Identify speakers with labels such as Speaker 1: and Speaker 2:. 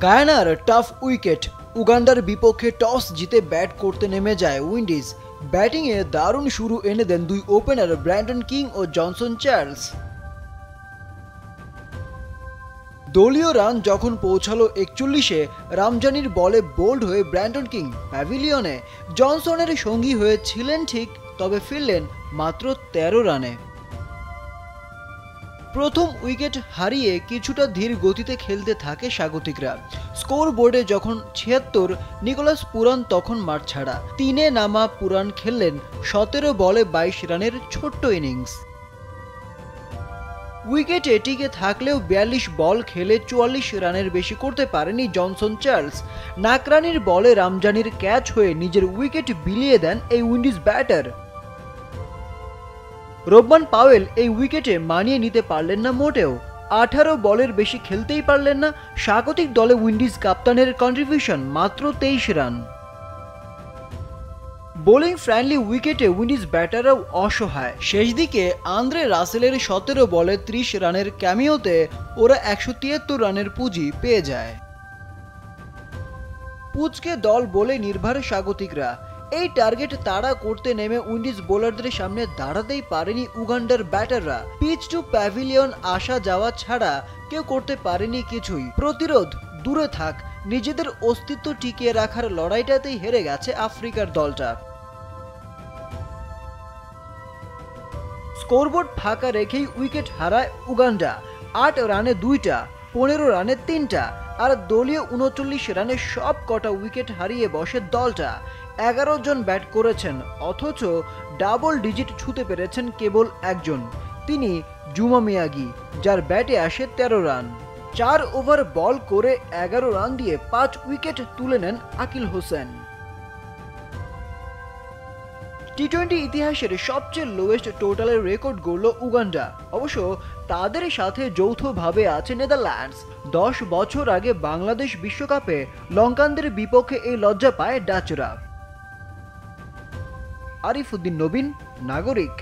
Speaker 1: গায়ানার tough wicket. উগান্ডার বিপক্ষে toss জিতে ব্যাট করতে নেমে যায় উইন্ডিজ। ব্যাটিংয়ে দারুণ শুরু এনে দেন দুই ওপেনার ব্র্যান্ডন কিং ও জনসন চার্লস। দলীয় রান যখন পৌঁছালো ৪১-এ, রামজানির বলে বোল্ড হয়ে ব্র্যান্ডন কিং প্যাভিলিয়নে জনসনের সঙ্গী হয়েছিলেন ঠিক, তবে ফিরলেন মাত্র ১৩ রানে। প্রথম উইকেট হারিয়ে কিছুটা ধীর গতিতে খেলতে থাকে স্বাগতিকরা। স্কোর বোর্ডে যখন ৭৬, নিকোলাস পুরান তখন মাঠ ছাড়া। ৩-এ নামা পুরান খেললেন ১৭ বলে ২২ রানের ছোট্ট ইনিংস। উইকেটে টিকে থাকলেও ৪২ বল খেলে ৪৪ রানের বেশি করতে পারেনি জনসন চার্লস। নাকরানির বলে রামজানির ক্যাচ হয়ে নিজের উইকেট বিলিয়ে দেন এই উইন্ডিজ ব্যাটার। রোবমান পাওয়েল এই উইকেটে মানিয়ে নিতে পারলেন না মোটেও। ১৮ বলের বেশি খেলতেই পারলেন না। স্বাগতিক দলে উইন্ডিজ কাপ্তানের কন্ট্রিবিউশন মাত্র ২৩ রান। বোলিং ফ্রেন্ডলি উইকেটে উইন্ডিজ ব্যাটাররাও অসহায়। শেষ দিকে আন্দ্রে রাসেলের ১৭ বলে ৩০ রানের ক্যামিওতে ওরা ১৭৩ রানের পুঁজি পেয়ে যায়। পুঁজকে দল বলে নির্ভর স্বাগতিকরা। এই টার্গেট তাড়া করতে নেমে উইন্ডিজ বোলারদের সামনে দাঁড়াতেই পারেনি উগান্ডার ব্যাটাররা। পিচ টু প্যাভিলিয়ন আসা যাওয়া ছাড়া কেউ করতে পারেনি কিছুই। প্রতিরোধ দূরে থাক, নিজেদের অস্তিত্ব টিকিয়ে রাখার লড়াইটাতেই হেরে গেছে আফ্রিকার দলটা। স্কোরবোর্ড ফাঁকা রেখেই উইকেট হারায় উগান্ডা। ৮ রানে ২টা, ১৫ রানে ৩টা, আর দলীয় ৩৯ রানে সব কটা উইকেট হারিয়ে বসে দলটা। ১১ জন ব্যাট করেছেন, অথচ ডাবল ডিজিট ছুঁতে পেরেছেন কেবল একজন, তিনি জুমা মিয়াগি, যার ব্যাটে আসে ১৩ রান। ৪ ওভার বল করে ১১ রান দিয়ে ৫ উইকেট তুলে নেন আকিল হোসেন। টি-২০ ইতিহাসের সবচেয়ে লোয়েস্ট টোটালের রেকর্ড গড়ল উগান্ডা। অবশ্য তাদের সাথে যৌথভাবে আছে নেদারল্যান্ডস। ১০ বছর আগে বাংলাদেশ বিশ্বকাপে লঙ্কানদের বিপক্ষে এই লজ্জা পায় ডাচরা। আরিফ উদ্দিন নবীন, নাগরিক।